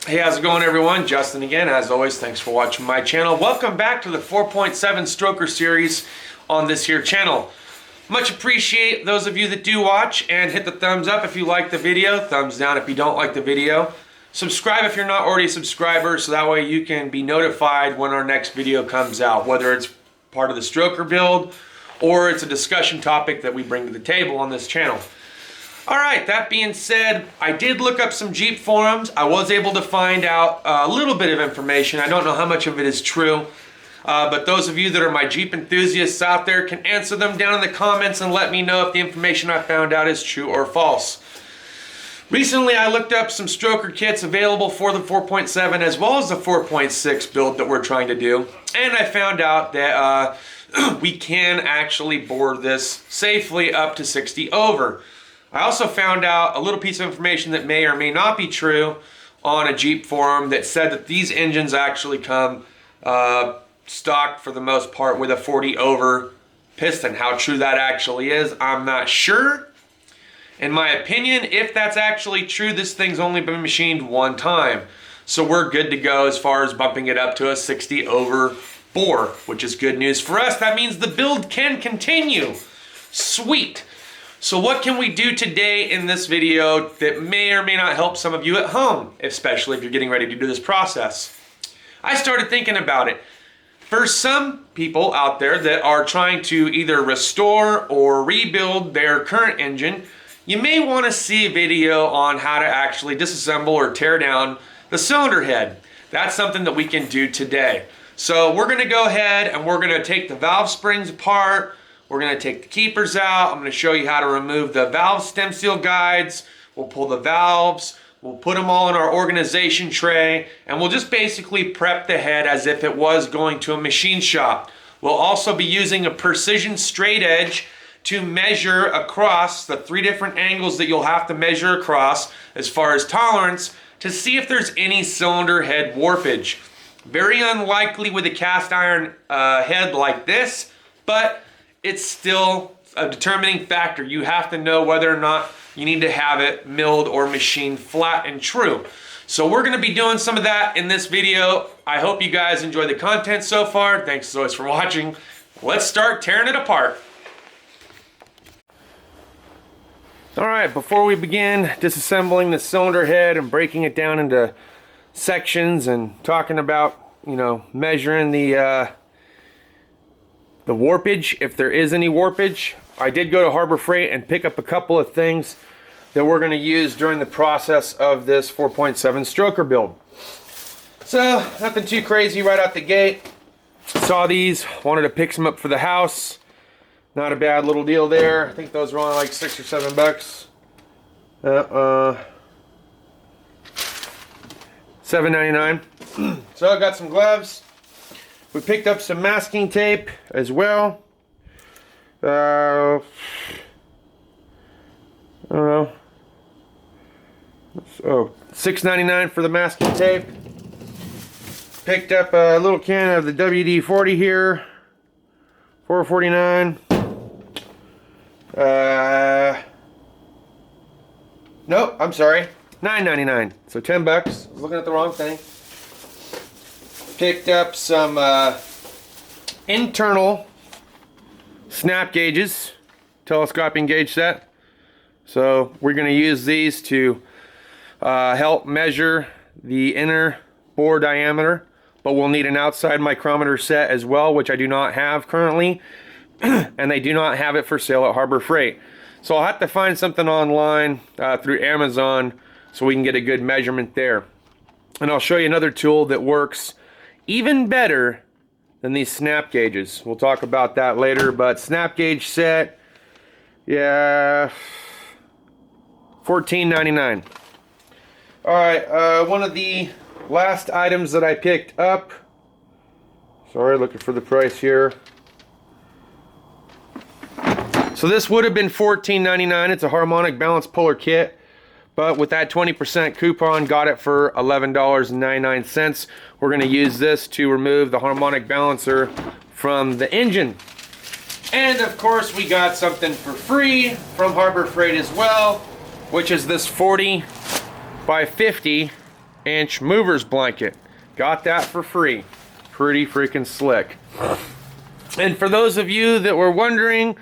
Hey, how's it going, everyone? Justin again. As always, thanks for watching my channel. Welcome back to the 4.7 stroker series on this here channel. Much appreciate those of you that do watch, and hit the thumbs up if you like the video, thumbs down if you don't like the video. Subscribe if you're not already a subscriber, so that way you can be notified when our next video comes out, whether it's part of the stroker build or it's a discussion topic that we bring to the table on this channel. Alright, that being said, I did look up some Jeep forums. I was able to find out a little bit of information. I don't know how much of it is true, but those of you that are my Jeep enthusiasts out there can answer them down in the comments and let me know if the information I found out is true or false. Recently, I looked up some stroker kits available for the 4.7 as well as the 4.6 build that we're trying to do, and I found out that we can actually bore this safely up to 60 over. I also found out a little piece of information that may or may not be true on a Jeep forum that said that these engines actually come stock for the most part with a 40 over piston. How true that actually is, I'm not sure. In my opinion, if that's actually true, this thing's only been machined one time. So we're good to go as far as bumping it up to a 60 over bore, which is good news for us. That means the build can continue. Sweet. So what can we do today in this video that may or may not help some of you at home, especially if you're getting ready to do this process? I started thinking about it. For some people out there that are trying to either restore or rebuild their current engine, you may want to see a video on how to actually disassemble or tear down the cylinder head. That's something that we can do today. So we're going to go ahead and we're going to take the valve springs apart. We're going to take the keepers out. I'm going to show you how to remove the valve stem seal guides. We'll pull the valves. We'll put them all in our organization tray. And we'll just basically prep the head as if it was going to a machine shop. We'll also be using a precision straight edge to measure across the 3 different angles that you'll have to measure across as far as tolerance to see if there's any cylinder head warpage. Very unlikely with a cast iron head like this, but it's still a determining factor. You have to know whether or not you need to have it milled or machined flat and true. So we're going to be doing some of that in this video. I hope you guys enjoy the content so far. Thanks as always for watching. Let's start tearing it apart. Alright, before we begin disassembling the cylinder head and breaking it down into sections and talking about, measuring the warpage, if there is any warpage, I did go to Harbor Freight and pick up a couple of things that we're going to use during the process of this 4.7 stroker build. So, nothing too crazy right out the gate. Saw these, wanted to pick some up for the house. Not a bad little deal there. I think those were only like $6 or $7. $7.99. So I got some gloves. We picked up some masking tape as well. I don't know. So $6.99 for the masking tape. Picked up a little can of the WD-40 here. $4.49. Nope, I'm sorry. $9.99. So $10. I was looking at the wrong thing. Picked up some internal snap gauges, telescoping gauge set. So we're going to use these to help measure the inner bore diameter, but we'll need an outside micrometer set as well, which I do not have currently, and they do not have it for sale at Harbor Freight. So I'll have to find something online through Amazon so we can get a good measurement there. And I'll show you another tool that works even better than these snap gauges. We'll talk about that later, but snap gauge set, yeah, $14.99. Alright, one of the last items that I picked up, sorry, looking for the price here. So this would have been $14.99. It's a Harmonic balance puller kit, but with that 20% coupon, got it for $11.99. We're going to use this to remove the Harmonic balancer from the engine. And of course we got something for free from Harbor Freight as well, which is this 40 by 50 inch movers blanket. Got that for free. Pretty freaking slick. And for those of you that were wondering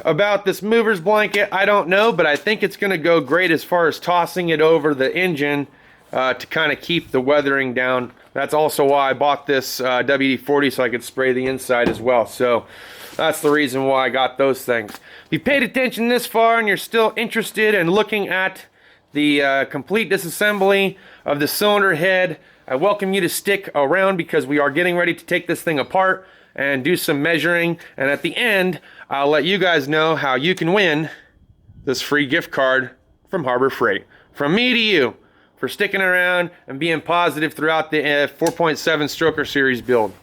about this movers blanket, I don't know, but I think it's going to go great as far as tossing it over the engine to kind of keep the weathering down. That's also why I bought this WD-40, so I could spray the inside as well. So that's the reason why I got those things. If you paid attention this far and you're still interested in looking at the complete disassembly of the cylinder head, I welcome you to stick around, because we are getting ready to take this thing apart and do some measuring. And at the end, I'll let you guys know how you can win this free gift card from Harbor Freight. From me to you, for sticking around and being positive throughout the 4.7 Stroker Series build.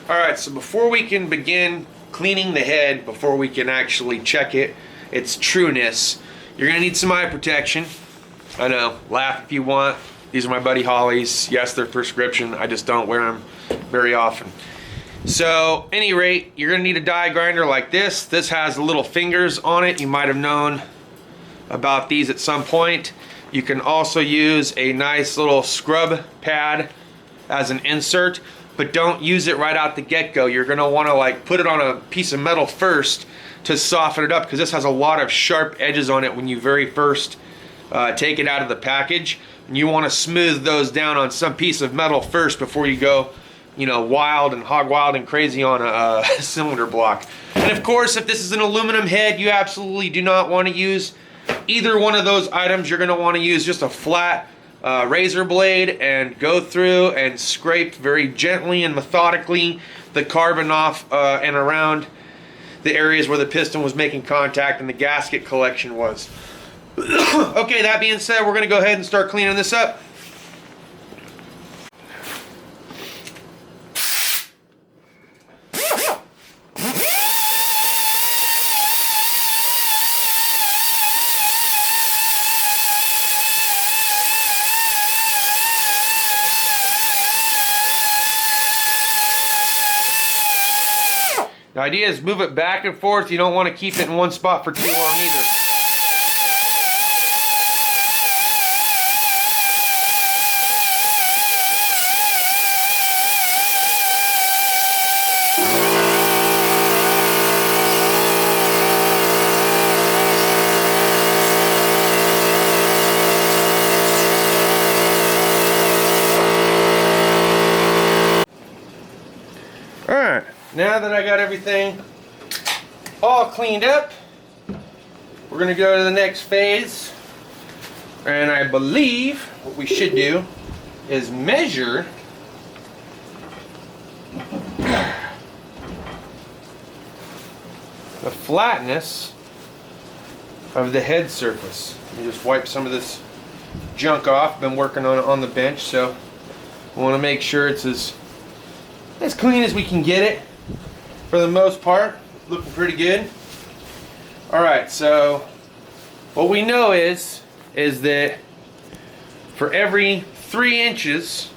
Alright, so before we can begin cleaning the head, before we can actually check its trueness, you're going to need some eye protection. I know, laugh if you want. These are my buddy Holly's. Yes, they're prescription. I just don't wear them very often. So, any rate, you're going to need a die grinder like this. This has little fingers on it. You might have known about these at some point. You can also use a nice little scrub pad as an insert, but don't use it right out the get-go. You're going to want to like put it on a piece of metal first to soften it up, because this has a lot of sharp edges on it when you very first take it out of the package. And you want to smooth those down on some piece of metal first before you go, you know, wild and hog wild and crazy on a cylinder block. And of course, if this is an aluminum head, you absolutely do not want to use either one of those items. You're going to want to use just a flat razor blade and go through and scrape very gently and methodically the carbon off and around the areas where the piston was making contact and the gasket collection was. Okay, that being said, we're going to go ahead and start cleaning this up. The idea is move it back and forth. You don't want to keep it in one spot for too long either. Alright, now that I got everything all cleaned up, we're going to go to the next phase. And I believe what we should do is measure the flatness of the head surface. Let me just wipe some of this junk off. Been working on the bench, so I want to make sure it's as clean as we can get it. For the most part, looking pretty good. Alright, so what we know is that for every 3 inches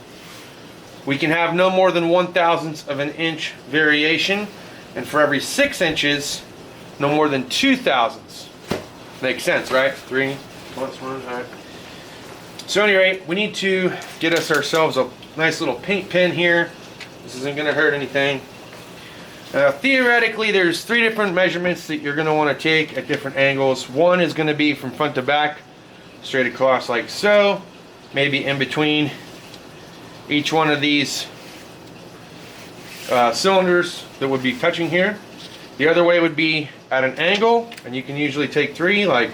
we can have no more than 1/1000th of an inch variation, and for every 6 inches no more than 2/1000ths. Makes sense, right? 3 plus 1. Alright. So at any rate, we need to get ourselves a nice little paint pen here. This isn't going to hurt anything. Theoretically, there's 3 different measurements that you're going to want to take at different angles. One is going to be from front to back, straight across like so, maybe in between each one of these cylinders that would be touching here. The other way would be at an angle, and you can usually take 3, like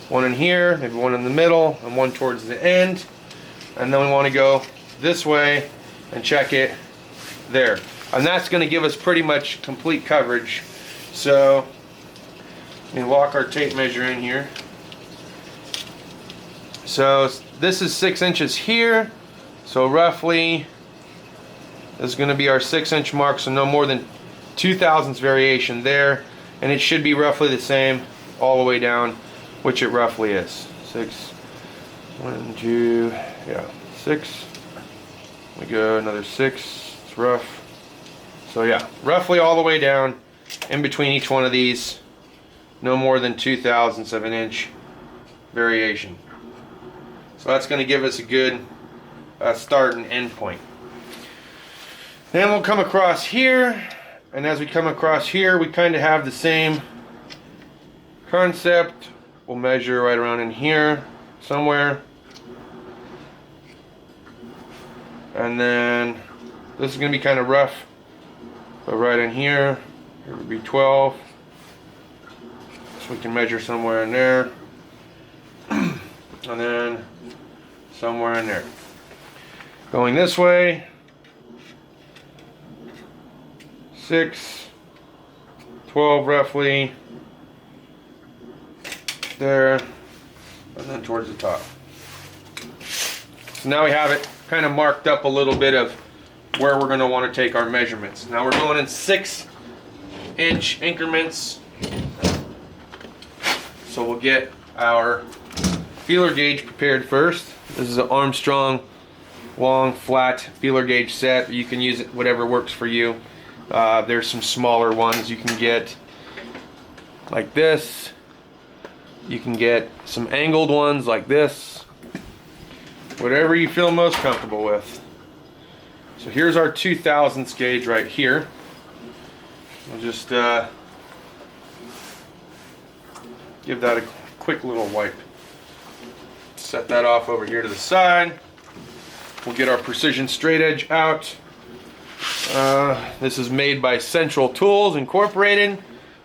one in here, maybe one in the middle, and one towards the end. And then we want to go this way and check it there, and that's going to give us pretty much complete coverage. So let me lock our tape measure in here. So this is 6 inches here, so roughly this is going to be our 6-inch mark, so no more than 2/1000ths variation there, and it should be roughly the same all the way down, which it roughly is. 6, 1, 2, yeah, 6. We go another 6. It's rough. So yeah, roughly all the way down, in between each one of these, no more than 2/1000ths of an inch variation. So that's going to give us a good start and end point. Then we'll come across here, and as we come across here, we kind of have the same concept. We'll measure right around in here somewhere. And then this is going to be kind of rough, but right in here, it would be 12. So we can measure somewhere in there. And then somewhere in there. Going this way, 6, 12 roughly, there, and then towards the top. So now we have it kind of marked up a little bit of where we're going to want to take our measurements. Now we're going in 6-inch increments. So we'll get our feeler gauge prepared first. This is an Armstrong long flat feeler gauge set. You can use it whatever works for you. There's some smaller ones you can get like this. You can get some angled ones like this. Whatever you feel most comfortable with. So here's our 2000ths gauge right here. We'll just give that a quick little wipe. Set that off over here to the side. We'll get our precision straight edge out. This is made by Central Tools Incorporated.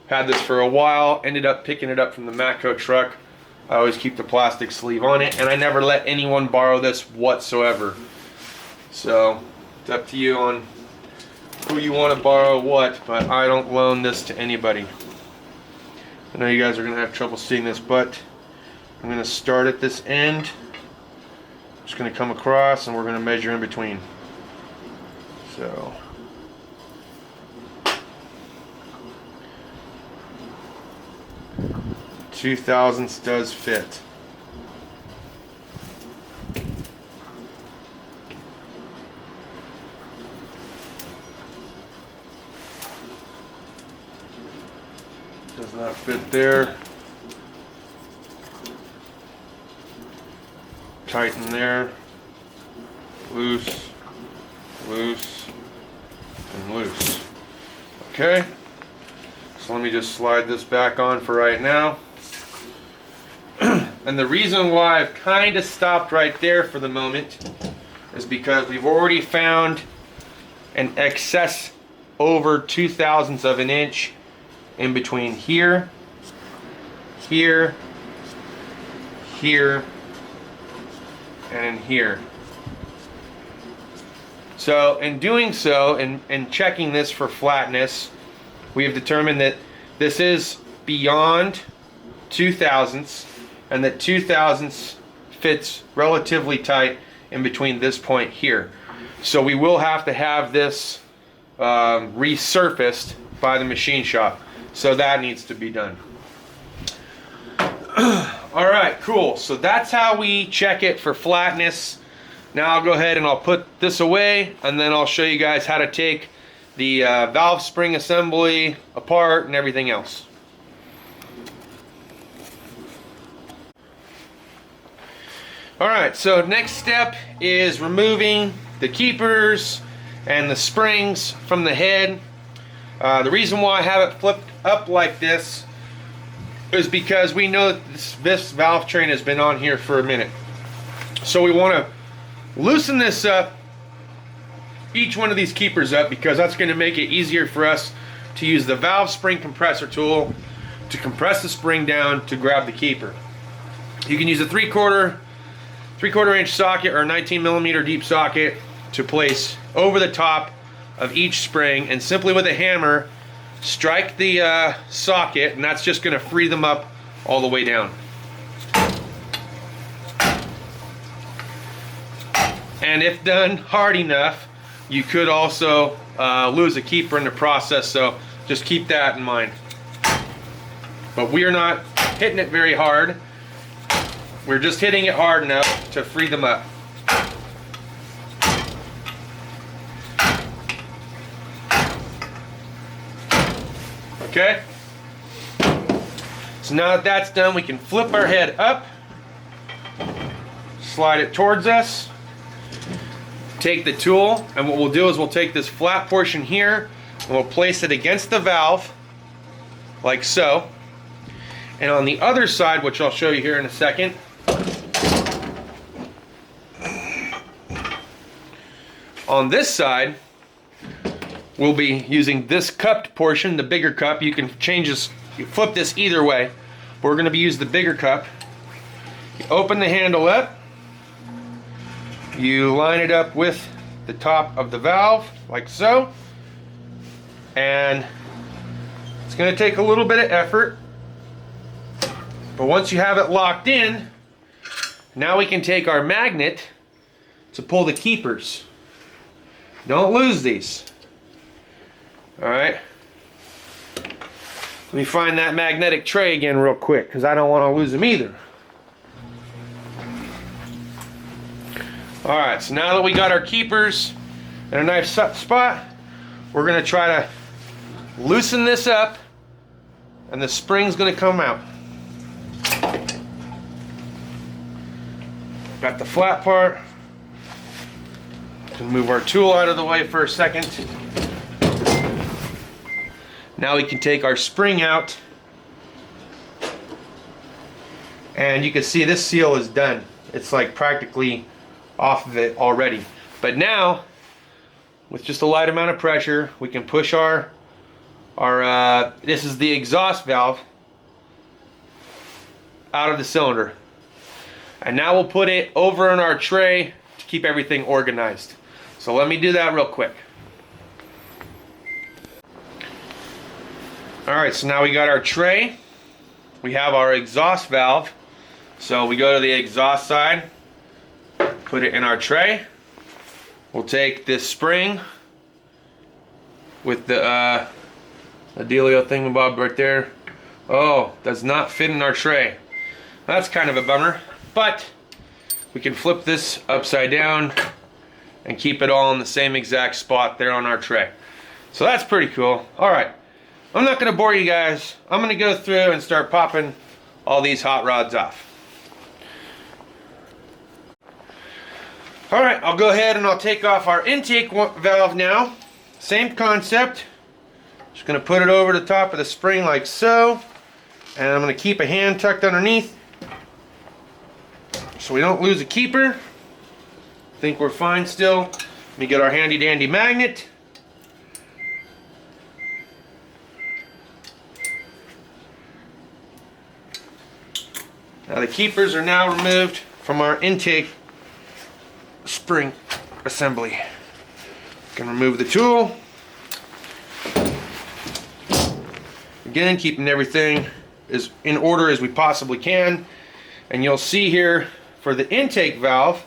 Had this for a while, ended up picking it up from the Matco truck. I always keep the plastic sleeve on it, and I never let anyone borrow this whatsoever. So it's up to you on who you want to borrow what, but I don't loan this to anybody. I know you guys are going to have trouble seeing this, but I'm going to start at this end. Just going to come across, and we're going to measure in between. So 2000ths does fit. Does not fit there. Tighten there. Loose, loose, and loose. Okay. So let me just slide this back on for right now. And the reason why I've kind of stopped right there for the moment is because we've already found an excess over 2/1000ths of an inch in between here, here, here, and here. So in doing so, and checking this for flatness, we have determined that this is beyond 2/1000ths, and that 2/1000ths fits relatively tight in between this point here. So we will have to have this resurfaced by the machine shop. So that needs to be done. All right, cool. So that's how we check it for flatness. Now I'll go ahead and I'll put this away, and then I'll show you guys how to take the valve spring assembly apart and everything else. Alright, so next step is removing the keepers and the springs from the head. The reason why I have it flipped up like this is because we know that this valve train has been on here for a minute. So we want to loosen this up, each one of these keepers up, because that's going to make it easier for us to use the valve spring compressor tool to compress the spring down to grab the keeper. You can use a 3/4 inch socket or a 19mm deep socket to place over the top of each spring, and simply with a hammer strike the socket, and that's just going to free them up all the way down. And if done hard enough, you could also lose a keeper in the process, so just keep that in mind. But we are not hitting it very hard. We're just hitting it hard enough to free them up. Okay? So now that that's done, we can flip our head up, slide it towards us. Take the tool, and what we'll do is we'll take this flat portion here and we'll place it against the valve like so. And on the other side, which I'll show you here in a second, on this side we'll be using this cupped portion, the bigger cup. You can change this, you flip this either way, but we're going to be using the bigger cup. You open the handle up, you line it up with the top of the valve like so, and it's going to take a little bit of effort, but once you have it locked in, now we can take our magnet to pull the keepers. Don't lose these. Alright, let me find that magnetic tray again real quick, because I don't want to lose them either. Alright, so now that we got our keepers in a nice spot, we're going to try to loosen this up, and the spring's going to come out. Got the flat part. Can move our tool out of the way for a second. Now we can take our spring out, and you can see this seal is done. It's like practically off of it already. But now, with just a light amount of pressure, we can push our this is the exhaust valve, out of the cylinder. And now we'll put it over in our tray to keep everything organized. So let me do that real quick. Alright, so now we got our tray. We have our exhaust valve. So we go to the exhaust side, put it in our tray. We'll take this spring with the dealio thingamabob right there. Oh, does not fit in our tray. That's kind of a bummer, but we can flip this upside down and keep it all in the same exact spot there on our tray. So that's pretty cool. Alright, I'm not going to bore you guys. I'm going to go through and start popping all these hot rods off. Alright, I'll go ahead and I'll take off our intake valve now. Same concept. Just going to put it over the top of the spring like so. And I'm going to keep a hand tucked underneath so we don't lose a keeper. I think we're fine still. Let me get our handy dandy magnet. Now the keepers are now removed from our intake spring assembly. Can remove the tool. Again, keeping everything as in order as we possibly can. And you'll see here for the intake valve,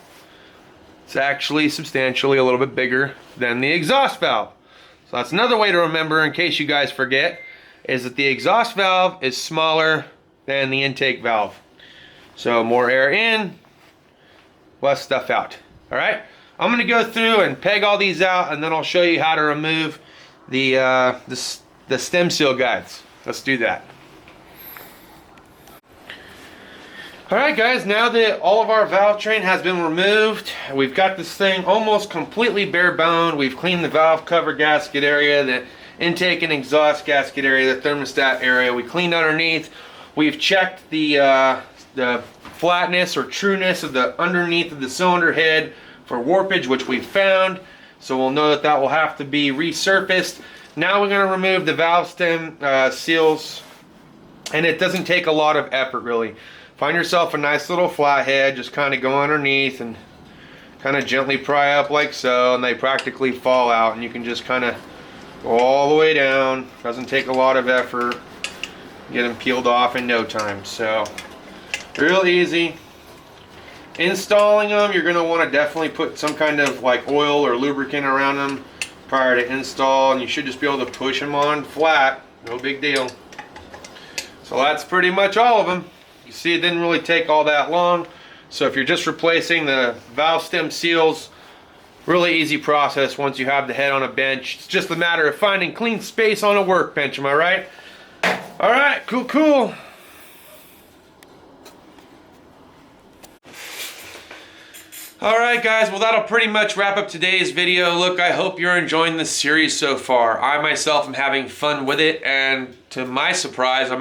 it's actually substantially a little bit bigger than the exhaust valve. So that's another way to remember, in case you guys forget, is that the exhaust valve is smaller than the intake valve. So more air in, less stuff out. Alright, I'm going to go through and peg all these out, and then I'll show you how to remove the stem seal guides. Let's do that. Alright guys, now that all of our valve train has been removed, we've got this thing almost completely bare boned. We've cleaned the valve cover gasket area, the intake and exhaust gasket area, the thermostat area. We cleaned underneath. We've checked the flatness or trueness of the underneath of the cylinder head for warpage, which we found. So we'll know that that will have to be resurfaced. Now we're going to remove the valve stem seals, and it doesn't take a lot of effort really. Find yourself a nice little flathead, just kind of go underneath and kind of gently pry up like so, and they practically fall out, and you can just kind of go all the way down. Doesn't take a lot of effort. Get them peeled off in no time. So real easy. Installing them, you're going to want to definitely put some kind of like oil or lubricant around them prior to install, and you should just be able to push them on flat. No big deal. So that's pretty much all of them. You see, it didn't really take all that long. So if you're just replacing the valve stem seals, really easy process once you have the head on a bench. It's just a matter of finding clean space on a workbench, am I right? Alright, cool. Alright guys, well that'll pretty much wrap up today's video. Look, I hope you're enjoying this series so far. I myself am having fun with it, and to my surprise, I've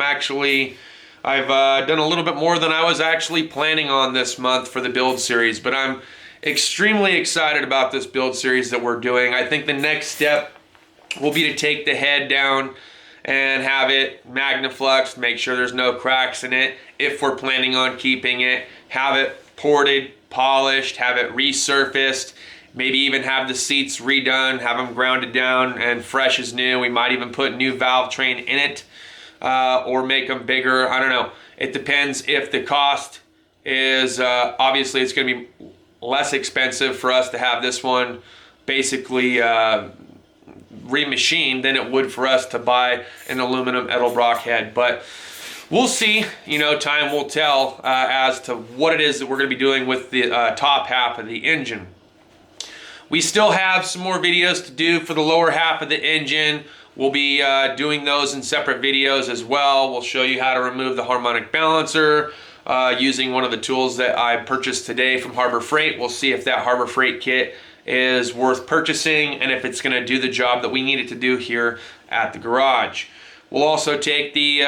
done a little bit more than I was actually planning on this month for the build series, but I'm extremely excited about this build series that we're doing. I think the next step will be to take the head down and have it magnafluxed, make sure there's no cracks in it if we're planning on keeping it, have it ported, polished, have it resurfaced, maybe even have the seats redone, have them grounded down and fresh as new. We might even put new valve train in it or make them bigger. I don't know. It depends if the cost is, obviously it's going to be less expensive for us to have this one basically remachined than it would for us to buy an aluminum Edelbrock head. But we'll see, you know, time will tell as to what it is that we're going to be doing with the top half of the engine. We still have some more videos to do for the lower half of the engine. We'll be doing those in separate videos as well. We'll show you how to remove the harmonic balancer using one of the tools that I purchased today from Harbor Freight. We'll see if that Harbor Freight kit is worth purchasing and if it's going to do the job that we need it to do here at the garage. We'll also take the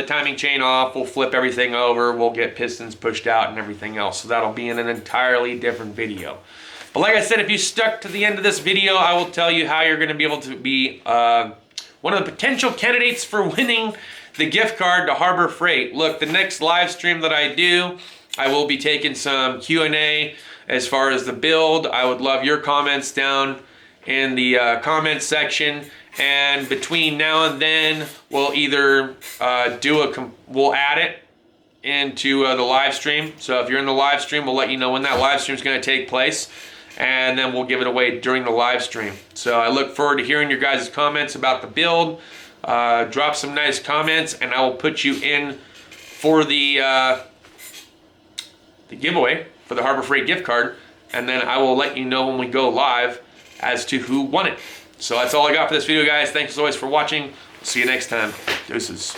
timing chain off, we'll flip everything over, we'll get pistons pushed out and everything else. So that'll be in an entirely different video. But like I said, if you stuck to the end of this video, I will tell you how you're going to be able to be one of the potential candidates for winning the gift card to Harbor Freight. Look, the next live stream that I do, I will be taking some Q&A as far as the build. I would love your comments down in the comments section. And between now and then, we'll either we'll add it into the live stream. So if you're in the live stream, we'll let you know when that live stream is going to take place, and then we'll give it away during the live stream. So I look forward to hearing your guys' comments about the build. Drop some nice comments, and I will put you in for the giveaway for the Harbor Freight gift card, and then I will let you know when we go live as to who won it. So that's all I got for this video, guys. Thanks as always for watching. See you next time. Deuces.